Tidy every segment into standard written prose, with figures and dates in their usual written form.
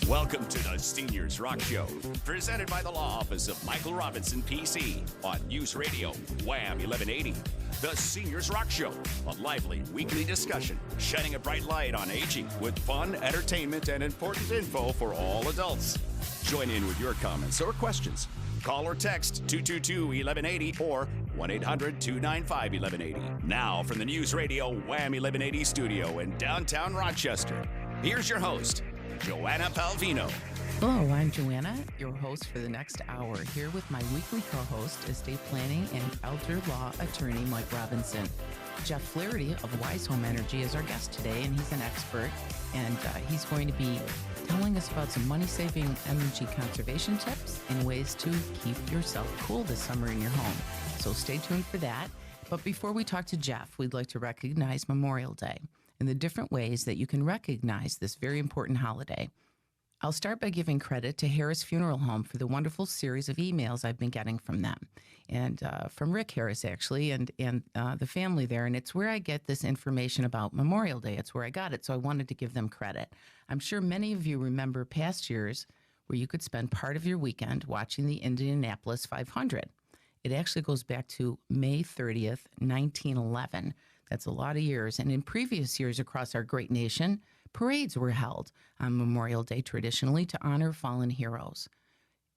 Welcome to the Seniors Rock Show, presented by the Law Office of Michael Robinson, PC, on News Radio Wham 1180. The Seniors Rock Show, a lively weekly discussion shining a bright light on aging with fun, entertainment, and important info for all adults. Join in with your comments or questions. Call or text 222-1180 or 1-800-295-1180. Now from the News Radio Wham 1180 studio in downtown Rochester, here's your host, Joanna Palvino. Hello, I'm Joanna, your host for the next hour, here with my weekly co-host, estate planning and elder law attorney Mike Robinson. Jeff Flaherty of Wise Home Energy is our guest today, and he's an expert, and he's going to be telling us about some money-saving energy conservation tips and ways to keep yourself cool this summer in your home. So stay tuned for that. But before we talk to Jeff, we'd like to recognize Memorial Day and the different ways that you can recognize this very important holiday. I'll start by giving credit to Harris Funeral Home for the wonderful series of emails I've been getting from them, and from Rick Harris, actually, and the family there. And it's where I get this information about Memorial Day. It's where I got it, so I wanted to give them credit. I'm sure many of you remember past years where you could spend part of your weekend watching the Indianapolis 500. It actually goes back to May 30th, 1911. That's a lot of years. And in previous years across our great nation, parades were held on Memorial Day traditionally to honor fallen heroes.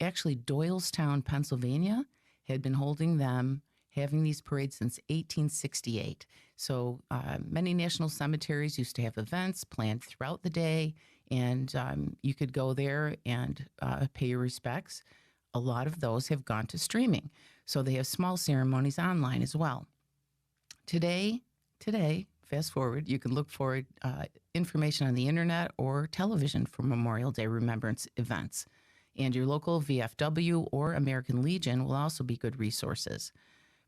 Actually, Doylestown, Pennsylvania, had been having these parades since 1868. So many national cemeteries used to have events planned throughout the day, and you could go there and pay your respects. A lot of those have gone to streaming. So they have small ceremonies online as well. Today, fast forward, you can look for information on the internet or television for Memorial Day remembrance events. And your local VFW or American Legion will also be good resources.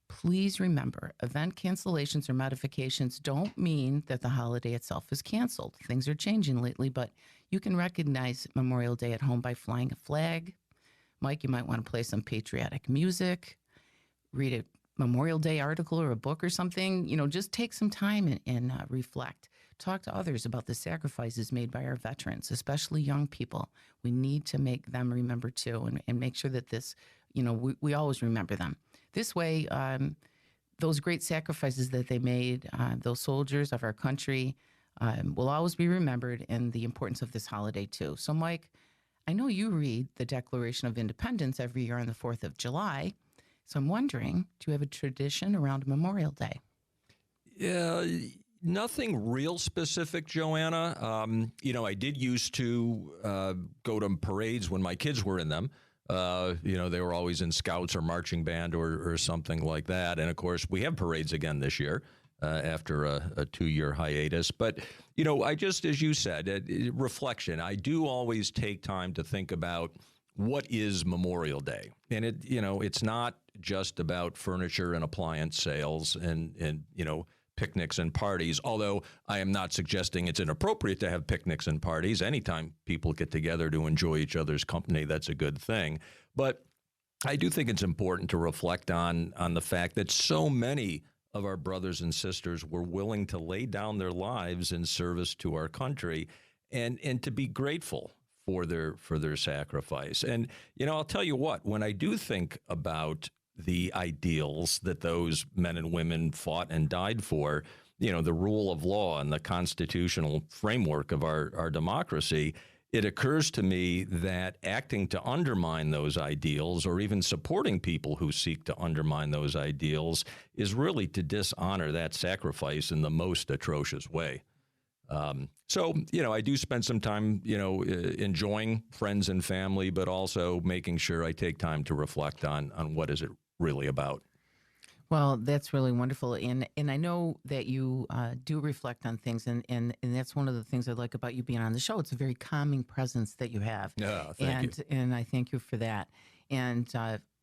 Please remember, event cancellations or modifications don't mean that the holiday itself is canceled. Things are changing lately, but you can recognize Memorial Day at home by flying a flag. Mike, you might want to play some patriotic music, read a Memorial Day article or a book or something. Just take some time and reflect. Talk to others about the sacrifices made by our veterans, especially young people. We need to make them remember too, and make sure that this, we always remember them. This way, those great sacrifices that they made, those soldiers of our country, will always be remembered, and the importance of this holiday too. So, Mike, I know you read the Declaration of Independence every year on the 4th of July. So I'm wondering, do you have a tradition around Memorial Day? Yeah, nothing real specific, Joanna. I did used to go to parades when my kids were in them. They were always in scouts or marching band or something like that. And, of course, we have parades again this year after a 2-year hiatus. But, I just, as you said, reflection, I do always take time to think about what is Memorial Day. And it's not just about furniture and appliance sales and picnics and parties, although I am not suggesting it's inappropriate to have picnics and parties. Anytime people get together to enjoy each other's company, that's a good thing. But I do think it's important to reflect on the fact that so many of our brothers and sisters were willing to lay down their lives in service to our country and to be grateful for their sacrifice. And, I'll tell you what, when I do think about the ideals that those men and women fought and died for, the rule of law and the constitutional framework of our democracy, it occurs to me that acting to undermine those ideals or even supporting people who seek to undermine those ideals is really to dishonor that sacrifice in the most atrocious way. So, I do spend some time, enjoying friends and family, but also making sure I take time to reflect on what is it really about. Well, that's really wonderful. And I know that you do reflect on things, and that's one of the things I like about you being on the show. It's a very calming presence that you have. Yeah, thank you. And I thank you for that. And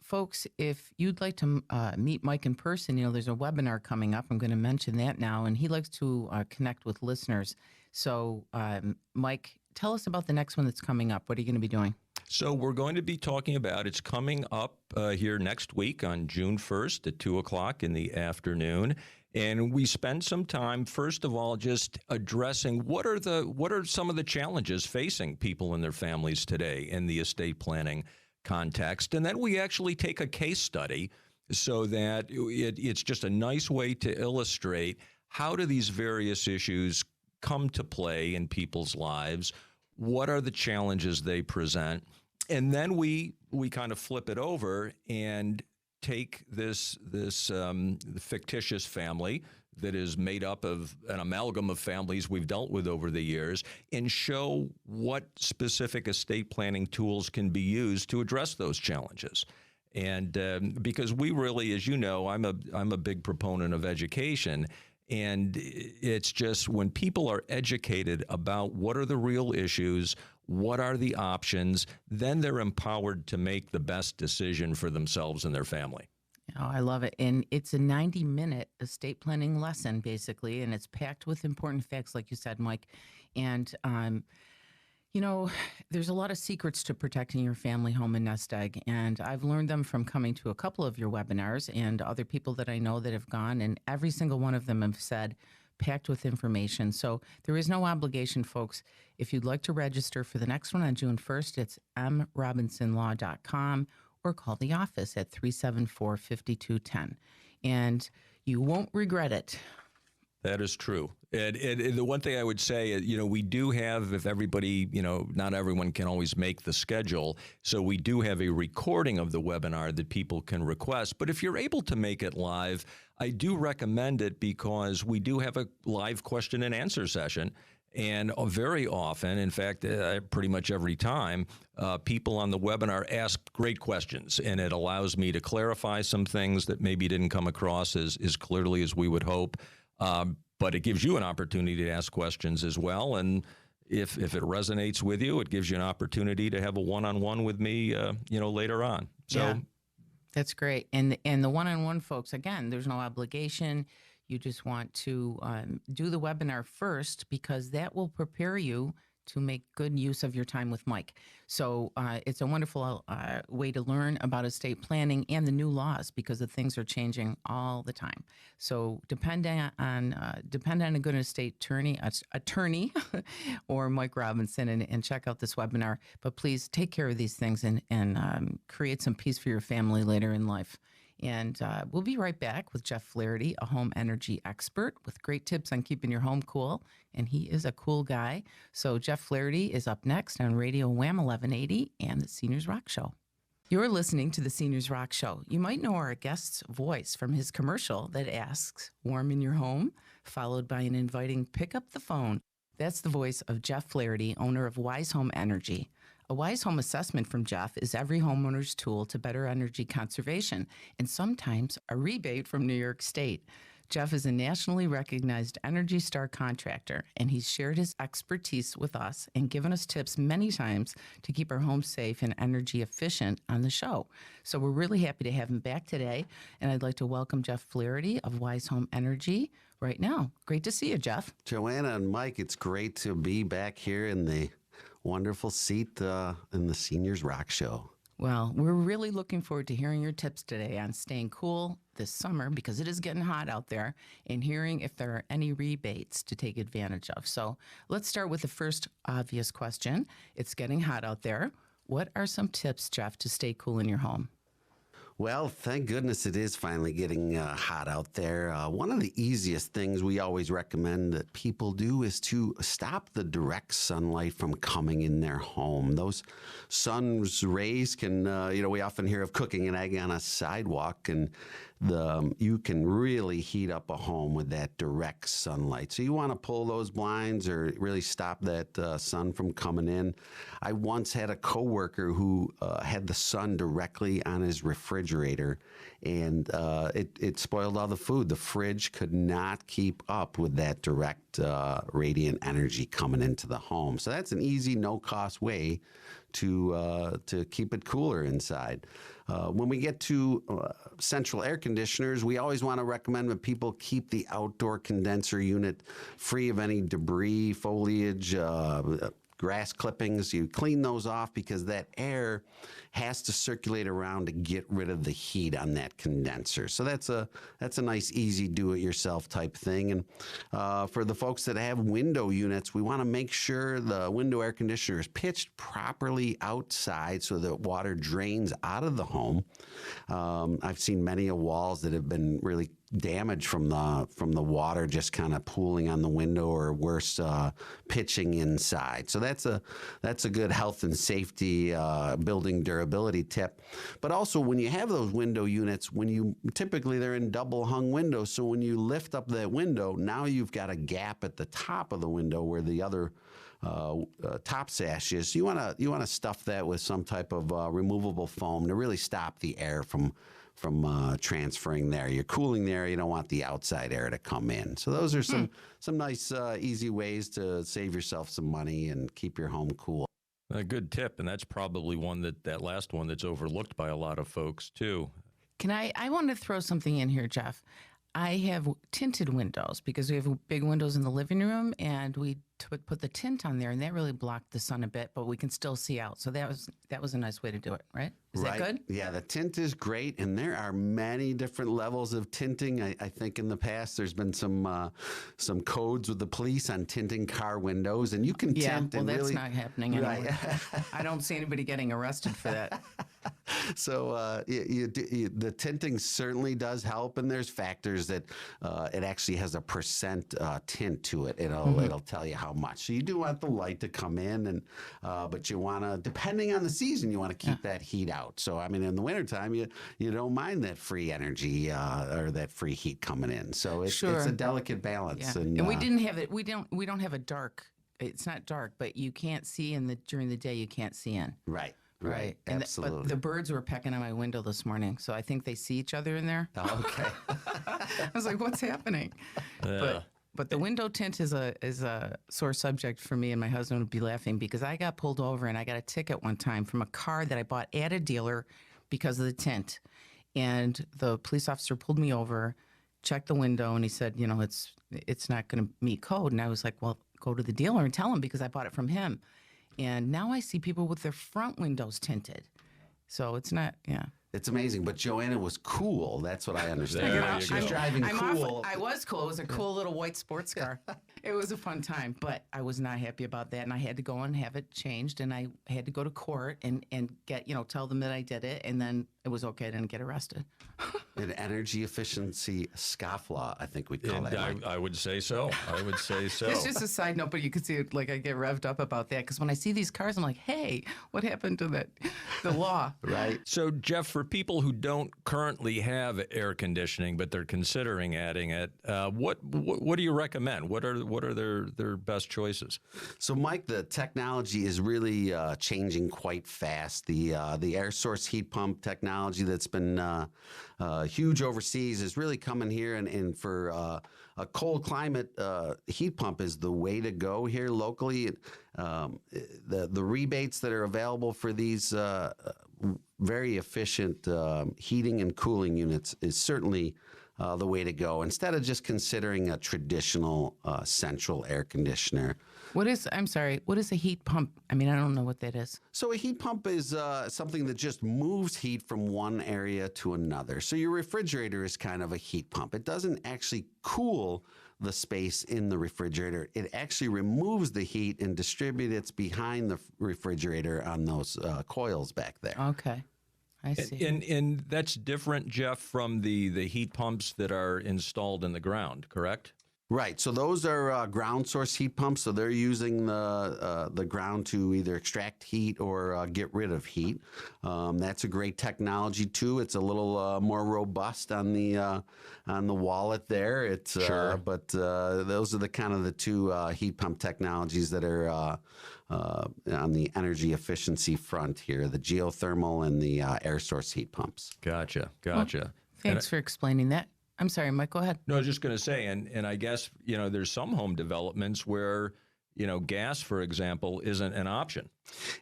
folks, if you'd like to meet Mike in person, there's a webinar coming up. I'm going to mention that now, and he likes to connect with listeners. So, Mike, tell us about the next one that's coming up. What are you going to be doing? So we're going to be talking about, it's coming up here next week on June 1st at 2 o'clock in the afternoon. And we spend some time, first of all, just addressing what are some of the challenges facing people and their families today in the estate planning context. And then we actually take a case study so that it's just a nice way to illustrate how do these various issues come to play in people's lives, what are the challenges they present, and then we kind of flip it over and take this fictitious family that is made up of an amalgam of families we've dealt with over the years and show what specific estate planning tools can be used to address those challenges. And because we really, as you know, I'm a big proponent of education. And it's just when people are educated about what are the real issues, what are the options, then they're empowered to make the best decision for themselves and their family. Oh, I love it. And it's a 90-minute estate planning lesson, basically, and it's packed with important facts, like you said, Mike. And, you know, there's a lot of secrets to protecting your family home and nest egg, and I've learned them from coming to a couple of your webinars and other people that I know that have gone, and every single one of them have said, packed with information. So there is no obligation, folks. If you'd like to register for the next one on June 1st, it's mrobinsonlaw.com or call the office at 374-5210. And you won't regret it. That is true. And the one thing I would say, we do have, if everybody, not everyone can always make the schedule, so we do have a recording of the webinar that people can request. But if you're able to make it live, I do recommend it because we do have a live question and answer session. And very often, in fact, pretty much every time, people on the webinar ask great questions, and it allows me to clarify some things that maybe didn't come across as clearly as we would hope. But it gives you an opportunity to ask questions as well. And if it resonates with you, it gives you an opportunity to have a one-on-one with me, later on. So yeah, that's great. And the one-on-one, folks, again, there's no obligation. You just want to do the webinar first because that will prepare you to make good use of your time with Mike. So it's a wonderful way to learn about estate planning and the new laws because the things are changing all the time. So depend on a good estate attorney or Mike Robinson and check out this webinar. But please take care of these things and create some peace for your family later in life. And we'll be right back with Jeff Flaherty, a home energy expert with great tips on keeping your home cool. And he is a cool guy. So Jeff Flaherty is up next on Radio Wham 1180 and the Seniors Rock Show. You're listening to the Seniors Rock Show. You might know our guest's voice from his commercial that asks, warm in your home, followed by an inviting pick up the phone. That's the voice of Jeff Flaherty, owner of Wise Home Energy. A Wise Home assessment from Jeff is every homeowner's tool to better energy conservation and sometimes a rebate from New York State. Jeff is a nationally recognized Energy Star contractor, and he's shared his expertise with us and given us tips many times to keep our home safe and energy efficient on the show. So we're really happy to have him back today, and I'd like to welcome Jeff Flaherty of Wise Home Energy right now. Great to see you, Jeff. Joanna and Mike, it's great to be back here in the wonderful seat in the Seniors Rock Show. Well, we're really looking forward to hearing your tips today on staying cool this summer because it is getting hot out there and hearing if there are any rebates to take advantage of. So let's start with the first obvious question. It's getting hot out there. What are some tips, Jeff, to stay cool in your home? Well, thank goodness it is finally getting hot out there. One of the easiest things we always recommend that people do is to stop the direct sunlight from coming in their home. Those sun's rays can, we often hear of cooking an egg on a sidewalk, and you can really heat up a home with that direct sunlight. So you want to pull those blinds or really stop that sun from coming in. I once had a coworker who had the sun directly on his refrigerator, and it spoiled all the food. The fridge could not keep up with that direct radiant energy coming into the home. So that's an easy, no-cost way to keep it cooler inside. When we get to central air conditioners, we always want to recommend that people keep the outdoor condenser unit free of any debris, foliage, grass clippings. You clean those off because that air has to circulate around to get rid of the heat on that condenser. So that's a nice, easy do-it-yourself type thing. And for the folks that have window units, we want to make sure the window air conditioner is pitched properly outside so that water drains out of the home. I've seen many walls that have been really damage from the water just kind of pooling on the window, or worse, pitching inside. So that's a good health and safety building durability tip. But also, when you have those window units, typically they're in double hung windows, so when you lift up that window, now you've got a gap at the top of the window where the other top sash is. You want to stuff that with some type of removable foam to really stop the air from transferring there. You're cooling the air. You don't want the outside air to come in. So those are some nice, easy ways to save yourself some money and keep your home cool. A good tip, and that's probably that last one that's overlooked by a lot of folks too. I want to throw something in here, Jeff. I have tinted windows because we have big windows in the living room, and we put the tint on there, and that really blocked the sun a bit, but we can still see out. So that was a nice way to do it, right? Is that good? Yeah, the tint is great, and there are many different levels of tinting. I think in the past there's been some codes with the police on tinting car windows, and you can tint. Yeah, well, that's really, not happening anymore. Right. I don't see anybody getting arrested for that. So the tinting certainly does help, and there's factors that it actually has a percent tint to it. It'll tell you how much. So you do want the light to come in, and but you want to, depending on the season, you want to keep that heat out. So I mean, in the wintertime, you don't mind that free energy or that free heat coming in. So it's a delicate balance. Yeah. And we didn't have it. We don't have a dark. It's not dark, but you can't see during the day. You can't see in. Right. And Absolutely. but the birds were pecking on my window this morning, so I think they see each other in there. Okay. I was like, "What's happening?" But the window tint is a sore subject for me, and my husband would be laughing because I got pulled over and I got a ticket one time from a car that I bought at a dealer because of the tint, and the police officer pulled me over, checked the window, and he said, it's not going to meet code, and I was like, well, go to the dealer and tell him because I bought it from him. And now I see people with their front windows tinted. So it's not, yeah. It's amazing. But Joanna was cool. That's what I understand. There She you was go. driving cool. I was cool. It was a cool little white sports car. It was a fun time, but I was not happy about that. And I had to go and have it changed. And I had to go to court and get, tell them that I did it. And then it was okay. I didn't get arrested. An energy efficiency scofflaw, I think we'd call that. I would say so. It's just a side note, but you can see it, like I get revved up about that because when I see these cars, I'm like, hey, what happened to the law? Right. So, Jeff, for people who don't currently have air conditioning but they're considering adding it, what do you recommend? What are their best choices? So, Mike, the technology is really changing quite fast. The air source heat pump technology that's been huge overseas is really coming here, and for a cold climate, heat pump is the way to go here locally. The rebates that are available for these very efficient heating and cooling units is certainly the way to go, instead of just considering a traditional central air conditioner. What is a heat pump? I mean, I don't know what that is. So a heat pump is something that just moves heat from one area to another. So your refrigerator is kind of a heat pump. It doesn't actually cool the space in the refrigerator. It actually removes the heat and distributes it behind the refrigerator on those coils back there. Okay. I see. And that's different, Jeff, from the heat pumps that are installed in the ground, correct? Right. So those are ground source heat pumps. So they're using the ground to either extract heat or get rid of heat. That's a great technology too. It's a little more robust on the wallet there. It's sure. But those are the two heat pump technologies that are on the energy efficiency front here: the geothermal and the air source heat pumps. Gotcha. Well, thanks for explaining that. I'm sorry, Mike, go ahead. No, I was just going to say, and I guess, there's some home developments where, gas, for example, isn't an option.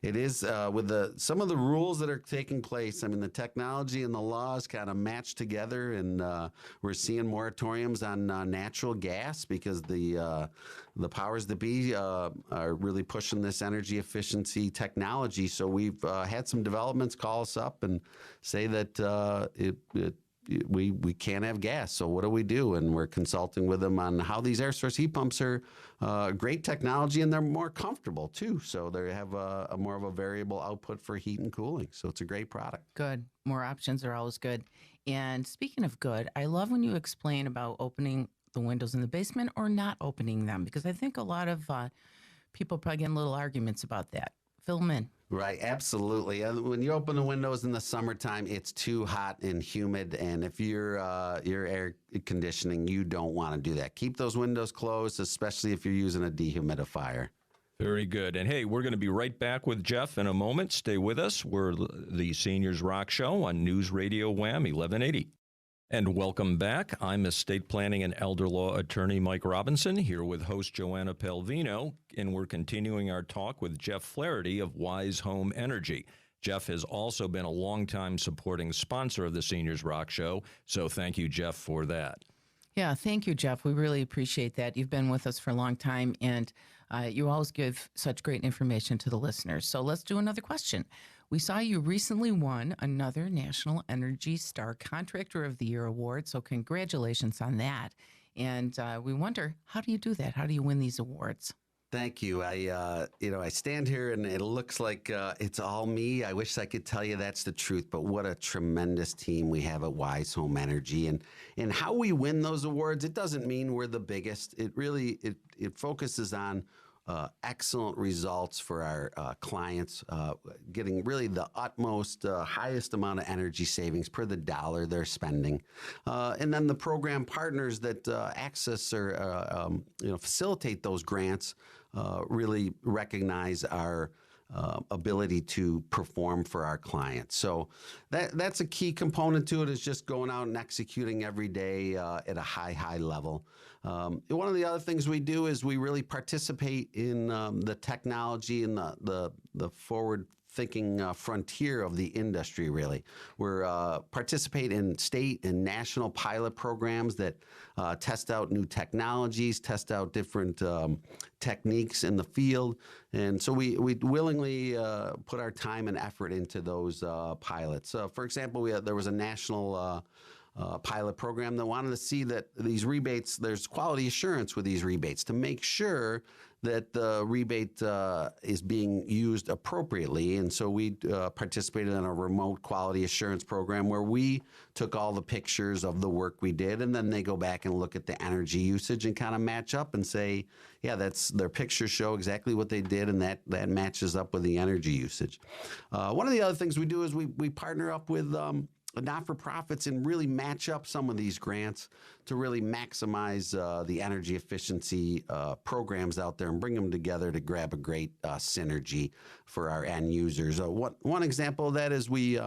It is with some of the rules that are taking place. I mean, the technology and the laws kind of match together, and we're seeing moratoriums on natural gas because the powers that be are really pushing this energy efficiency technology. So we've had some developments call us up and say that we can't have gas. So what do we do? And we're consulting with them on how these air source heat pumps are great technology, and they're more comfortable too. So they have a more of a variable output for heat and cooling. So it's a great product. Good. More options are always good. And speaking of good, I love when you explain about opening the windows in the basement or not opening them, because I think a lot of people probably get in little arguments about that. Fill them in. Right, absolutely. When you open the windows in the summertime, it's too hot and humid, and if you're air conditioning, you don't want to do that. Keep those windows closed, especially if you're using a dehumidifier. Very good. And hey, we're going to be right back with Jeff in a moment. Stay with us. We're the Seniors Rock Show on News Radio Wham 1180. And welcome back. I'm estate planning and elder law attorney Mike Robinson, here with host Joanna Pelvino, and we're continuing our talk with Jeff Flaherty of Wise Home Energy. Jeff has also been a longtime supporting sponsor of the Seniors Rock Show, so thank you, Jeff, for that. Yeah, thank you, Jeff. We really appreciate that. You've been with us for a long time, and you always give such great information to the listeners. So let's do another question. We saw you recently won another National Energy Star Contractor of the Year award, so congratulations on that. And we wonder, how do you do that? How do you win these awards? Thank you. I stand here and it looks like it's all me. I wish I could tell you that's the truth, but what a tremendous team we have at Wise Home Energy. And how we win those awards, it doesn't mean we're the biggest. It really, it focuses on excellent results for our clients, getting really the utmost, highest amount of energy savings per the dollar they're spending. And then the program partners that access or facilitate those grants really recognize our ability to perform for our clients. So that's a key component to it, is just going out and executing every day at a high level. One of the other things we do is we really participate in the technology and the forward-thinking frontier of the industry, really. We're participate in state and national pilot programs that test out new technologies, test out different techniques in the field. And so we willingly put our time and effort into those pilots. For example, there was a national pilot program that wanted to see that these rebates, there's quality assurance with these rebates to make sure that the rebate is being used appropriately. And so we participated in a remote quality assurance program where we took all the pictures of the work we did, and then they go back and look at the energy usage and kind of match up and say, yeah, that's their pictures show exactly what they did, and that matches up with the energy usage. One of the other things we do is we partner up with not-for-profits and really match up some of these grants to really maximize the energy efficiency programs out there and bring them together to grab a great synergy for our end users. One example of that is we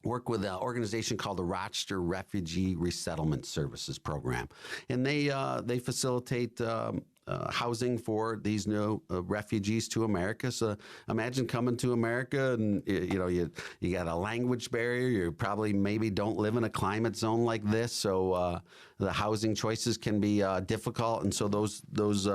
work with an organization called the Rochester Refugee Resettlement Services Program, and they facilitate housing for these new refugees to America. So imagine coming to America and you got a language barrier. You probably maybe don't live in a climate zone like this, so the housing choices can be difficult, and so those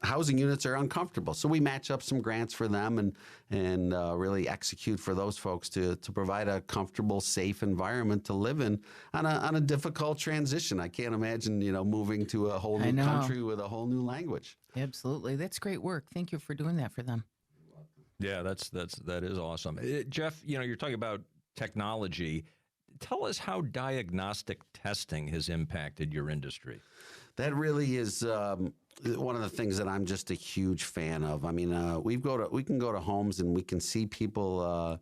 housing units are uncomfortable. So we match up some grants for them and really execute for those folks to provide a comfortable, safe environment to live in on a difficult transition. I can't imagine, moving to a whole new country with a whole new language. Absolutely. That's great work. Thank you for doing that for them. Yeah, that is awesome. Jeff, you're talking about technology. Tell us how diagnostic testing has impacted your industry. That really is one of the things that I'm just a huge fan of. I mean, we can go to homes and we can see people,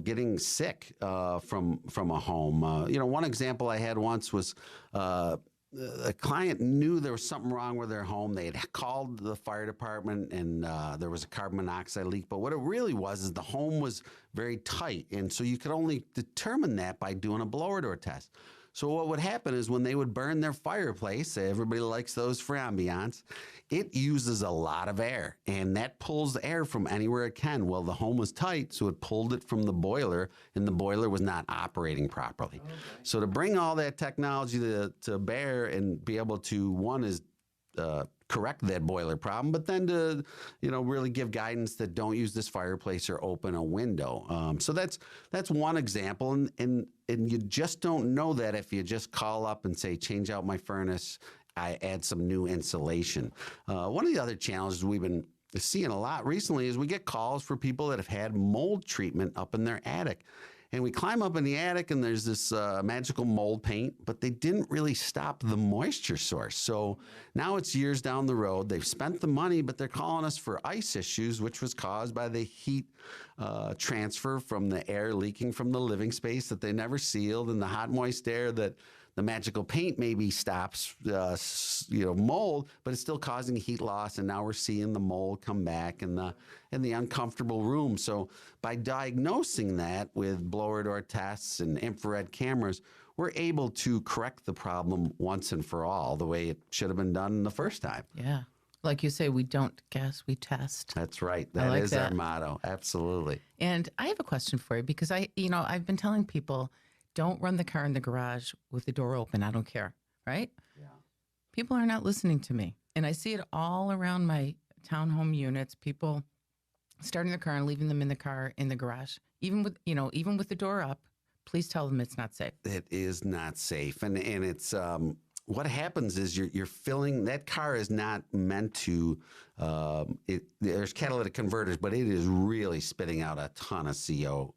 getting sick from a home. One example I had once was a client knew there was something wrong with their home. They had called the fire department and there was a carbon monoxide leak. But what it really was is the home was very tight. And so you could only determine that by doing a blower door test. So what would happen is when they would burn their fireplace, everybody likes those for ambiance, it uses a lot of air, and that pulls the air from anywhere it can. Well, the home was tight, so it pulled it from the boiler, and the boiler was not operating properly. Okay. So to bring all that technology to bear and be able to, one is correct that boiler problem, but then to, really give guidance that don't use this fireplace or open a window. So that's one example, and you just don't know that if you just call up and say, change out my furnace, I add some new insulation. One of the other challenges we've been seeing a lot recently is we get calls for people that have had mold treatment up in their attic. And we climb up in the attic and there's this magical mold paint, but they didn't really stop the moisture source. So now it's years down the road. They've spent the money, but they're calling us for ice issues, which was caused by the heat transfer from the air leaking from the living space that they never sealed, and the hot, moist air that the magical paint maybe stops, mold, but it's still causing heat loss. And now we're seeing the mold come back in the uncomfortable room. So by diagnosing that with blower door tests and infrared cameras, we're able to correct the problem once and for all, the way it should have been done the first time. Yeah. Like you say, we don't guess, we test. That's right. That is our motto. Absolutely. And I have a question for you, because I've been telling people, don't run the car in the garage with the door open. I don't care, right? Yeah. People are not listening to me. And I see it all around my townhome units, people starting their car and leaving them in the car in the garage. Even with the door up, please tell them it's not safe. It is not safe. And it's what happens is you're filling, that car is not meant to, there's catalytic converters, but it is really spitting out a ton of CO,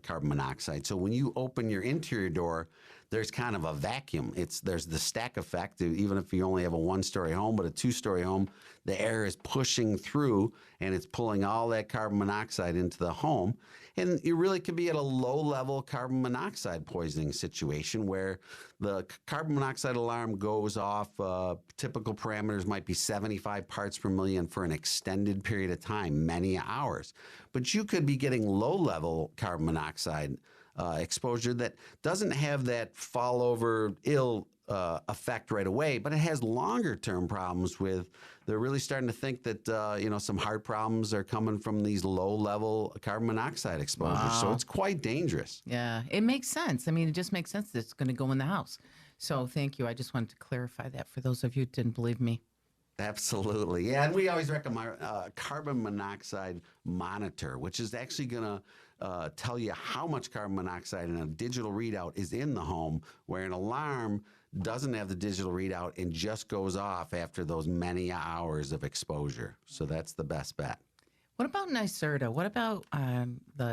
carbon monoxide. So when you open your interior door, there's kind of a vacuum. There's the stack effect. Even if you only have a one-story home, but a two-story home, the air is pushing through and it's pulling all that carbon monoxide into the home. And you really could be at a low-level carbon monoxide poisoning situation where the carbon monoxide alarm goes off. Typical parameters might be 75 parts per million for an extended period of time, many hours. But you could be getting low-level carbon monoxide exposure that doesn't have that fall over ill effect right away, but it has longer term problems with, they're really starting to think that, some heart problems are coming from these low level carbon monoxide exposures. Wow. So it's quite dangerous. Yeah, it makes sense. I mean, it just makes sense that it's going to go in the house. So thank you. I just wanted to clarify that for those of you who didn't believe me. Absolutely. Yeah, and we always recommend a carbon monoxide monitor, which is actually going to tell you how much carbon monoxide in a digital readout is in the home, where an alarm doesn't have the digital readout and just goes off after those many hours of exposure. So that's the best bet. What about NYSERDA? What about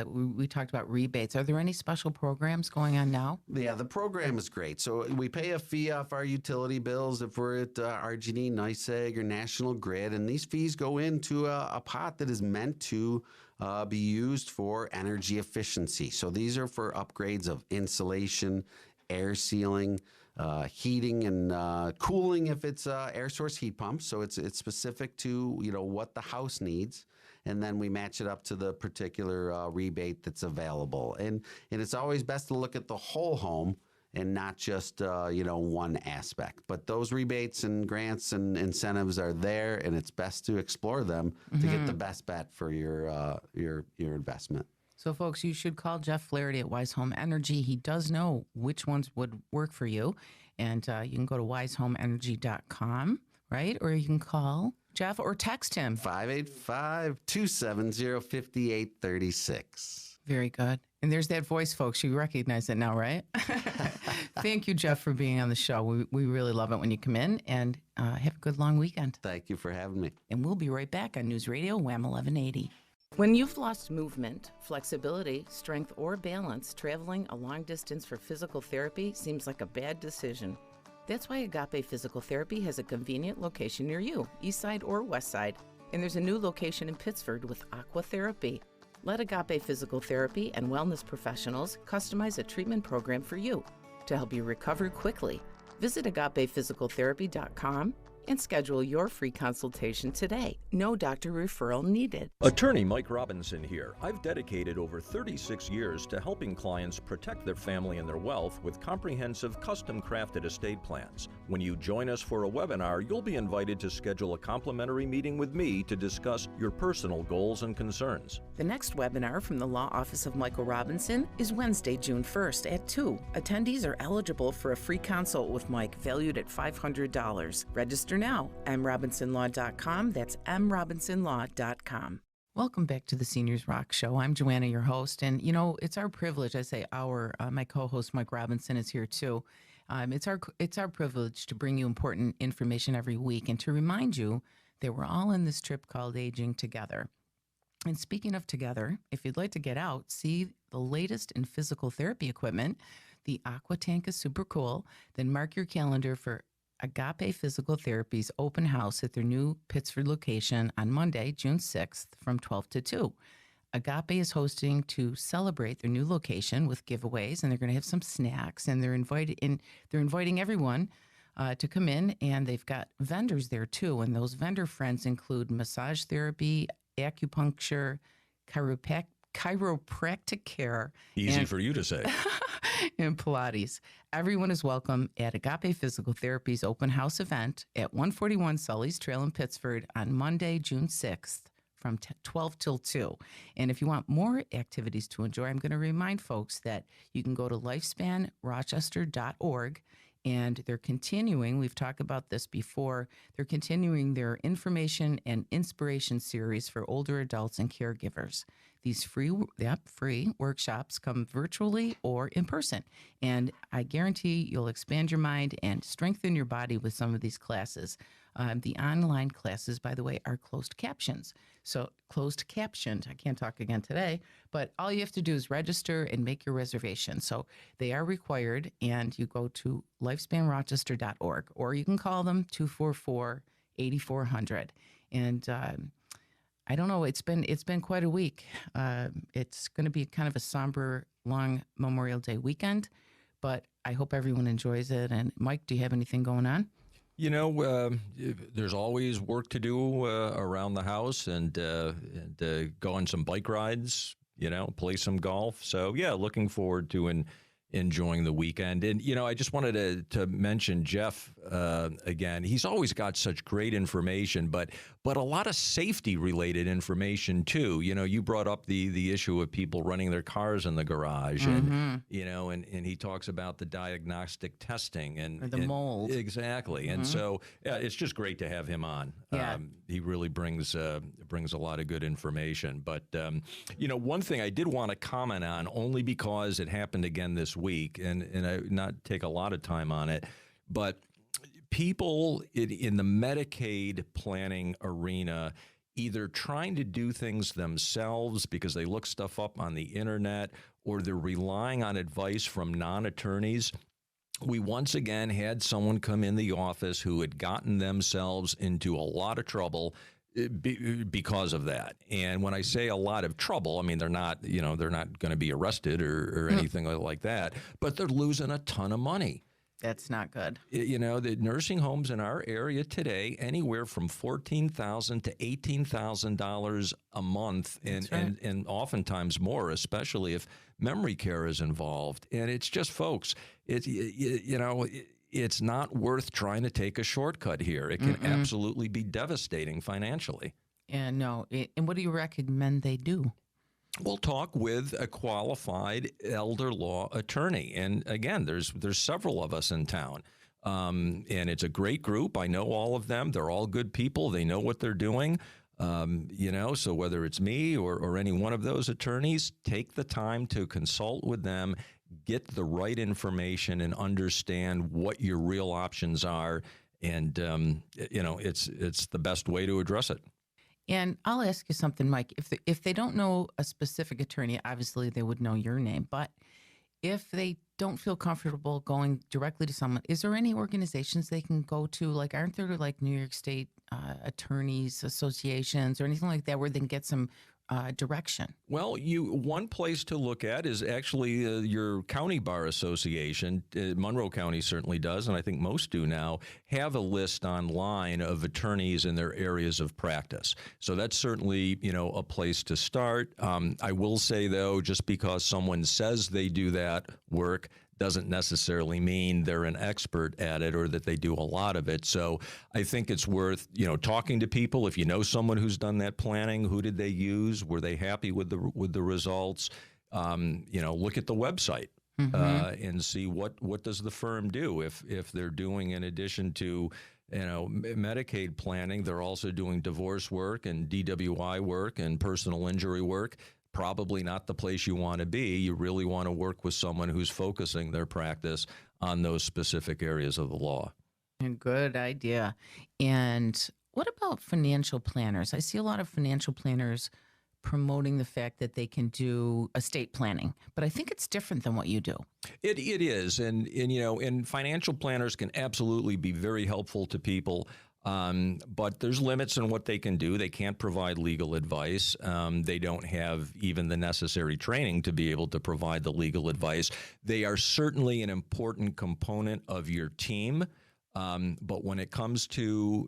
we talked about rebates? Are there any special programs going on now? Yeah, the program is great. So we pay a fee off our utility bills if we're at RG&E, NYSEG, or National Grid, and these fees go into a pot that is meant to be used for energy efficiency. So these are for upgrades of insulation, air sealing, heating and cooling if it's air source heat pumps. So it's specific to what the house needs, and then we match it up to the particular rebate that's available. And it's always best to look at the whole home and not just one aspect. But those rebates and grants and incentives are there, and it's best to explore them to get the best bet for your investment. So, folks, you should call Jeff Flaherty at Wise Home Energy. He does know which ones would work for you. And you can go to wisehomeenergy.com, right? Or you can call Jeff or text him. 585-270-5836. Very good. And there's that voice, folks. You recognize it now, right? Thank you, Jeff, for being on the show. We really love it when you come in. And have a good long weekend. Thank you for having me. And we'll be right back on News Radio WHAM 1180. When you've lost movement, flexibility, strength, or balance, traveling a long distance for physical therapy seems like a bad decision. That's why Agape Physical Therapy has a convenient location near you, east side or west side. And there's a new location in Pittsford with Aqua Therapy. Let Agape Physical Therapy and wellness professionals customize a treatment program for you to help you recover quickly. Visit agapephysicaltherapy.com and schedule your free consultation today. No doctor referral needed. Attorney Mike Robinson here. I've dedicated over 36 years to helping clients protect their family and their wealth with comprehensive custom-crafted estate plans. When you join us for a webinar, you'll be invited to schedule a complimentary meeting with me to discuss your personal goals and concerns. The next webinar from the Law Office of Michael Robinson is Wednesday, June 1st at 2. Attendees are eligible for a free consult with Mike valued at $500. Register now, mrobinsonlaw.com. That's mrobinsonlaw.com. Welcome back to the Seniors Rock Show. I'm Joanna, your host, and it's our privilege. I say my co-host Mike Robinson is here too. It's our privilege to bring you important information every week and to remind you that we're all in this trip called Aging Together. And speaking of together, if you'd like to get out, see the latest in physical therapy equipment, the Aqua Tank is super cool. Then mark your calendar for Agape Physical Therapy's open house at their new Pittsford location on Monday, June 6th from 12 to 2. Agape is hosting to celebrate their new location with giveaways, and they're going to have some snacks, and they're inviting everyone to come in, and they've got vendors there too, and those vendor friends include massage therapy, acupuncture, chiropractic care. Easy for you to say. And Pilates. Everyone is welcome at Agape Physical Therapy's open house event at 141 Sully's Trail in Pittsford on Monday, June 6th from 12 till 2. And if you want more activities to enjoy, I'm going to remind folks that you can go to lifespanrochester.org, and they're continuing, we've talked about this before, they're continuing their information and inspiration series for older adults and caregivers. These free workshops come virtually or in person, and I guarantee you'll expand your mind and strengthen your body with some of these classes. The online classes, by the way, are closed captioned. I can't talk again today, but all you have to do is register and make your reservation. So they are required, and you go to lifespanrochester.org, or you can call them 244-8400. And I don't know, it's been quite a week. It's going to be kind of a somber, long Memorial Day weekend, but I hope everyone enjoys it. And Mike, do you have anything going on? There's always work to do around the house, and go on some bike rides, play some golf. So, yeah, looking forward to enjoying the weekend. And, I just wanted to mention Jeff again. He's always got such great information, but a lot of safety-related information, too. You brought up the issue of people running their cars in the garage, and he talks about the diagnostic testing and the mold. Exactly. And so it's just great to have him on. Yeah. He really brings a lot of good information. But, one thing I did want to comment on, only because it happened again this week, and I not take a lot of time on it, but people in the Medicaid planning arena either trying to do things themselves because they look stuff up on the internet, or they're relying on advice from non-attorneys. We once again had someone come in the office who had gotten themselves into a lot of trouble because of that. And when I say a lot of trouble, I mean, they're not going to be arrested or anything like that, but they're losing a ton of money. That's not good. The nursing homes in our area today, anywhere from $14,000 to $18,000 a month, and oftentimes more, especially if memory care is involved. And it's just, folks, it's not worth trying to take a shortcut here. It can absolutely be devastating financially. And no. And what do you recommend they do? We'll talk with a qualified elder law attorney. And again, there's several of us in town. And it's a great group. I know all of them. They're all good people. They know what they're doing. So whether it's me or any one of those attorneys, take the time to consult with them, get the right information, and understand what your real options are. And, it's the best way to address it. And I'll ask you something, Mike. If they don't know a specific attorney, obviously they would know your name. But if they don't feel comfortable going directly to someone, is there any organizations they can go to? Like, aren't there like New York State attorneys associations or anything like that where they can get some direction? Well, one place to look at is actually your county bar association. Monroe County certainly does, and I think most do now, have a list online of attorneys in their areas of practice. So that's certainly, a place to start. I will say, though, just because someone says they do that work doesn't necessarily mean they're an expert at it or that they do a lot of it. So I think it's worth, talking to people. If you know someone who's done that planning, who did they use? Were they happy with the results? Look at the website and see what does the firm do if they're doing, in addition to Medicaid planning, they're also doing divorce work and DWI work and personal injury work. Probably not the place you want to be. You really want to work with someone who's focusing their practice on those specific areas of the law. Good idea. And what about financial planners? I see a lot of financial planners promoting the fact that they can do estate planning, but I think it's different than what you do. It is, and financial planners can absolutely be very helpful to people. But there's limits on what they can do. They can't provide legal advice. They don't have even the necessary training to be able to provide the legal advice. They are certainly an important component of your team. But when it comes to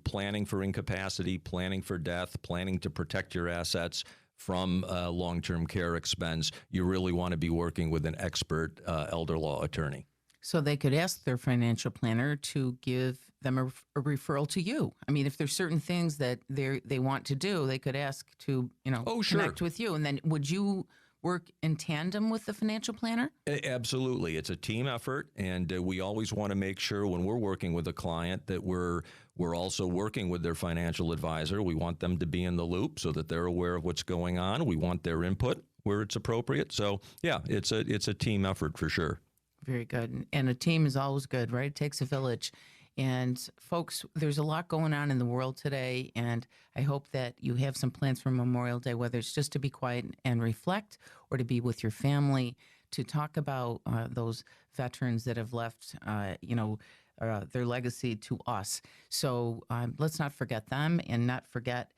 planning for incapacity, planning for death, planning to protect your assets from long-term care expense, you really want to be working with an expert elder law attorney. So they could ask their financial planner to give them a referral to you. I mean, if there's certain things that they want to do, they could ask to, connect with you. And then would you work in tandem with the financial planner? Absolutely. It's a team effort. And we always want to make sure when we're working with a client that we're also working with their financial advisor. We want them to be in the loop so that they're aware of what's going on. We want their input where it's appropriate. So, yeah, it's a team effort for sure. Very good. And a team is always good, right? It takes a village. And folks, there's a lot going on in the world today, and I hope that you have some plans for Memorial Day, whether it's just to be quiet and reflect or to be with your family, to talk about those veterans that have left, their legacy to us. So let's not forget them and not forget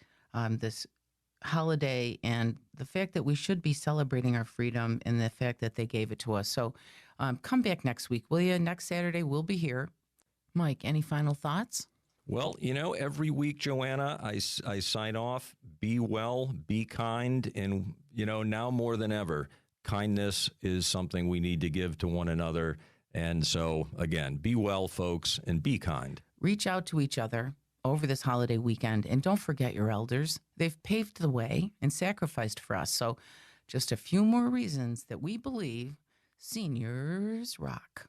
this holiday and the fact that we should be celebrating our freedom and the fact that they gave it to us. So come back next week, will you? Next Saturday, we'll be here. Mike, any final thoughts? Well, every week, Joanna, I sign off, be well, be kind, and, now more than ever, kindness is something we need to give to one another. And so, again, be well, folks, and be kind. Reach out to each other over this holiday weekend, and don't forget your elders. They've paved the way and sacrificed for us. So just a few more reasons that we believe seniors rock.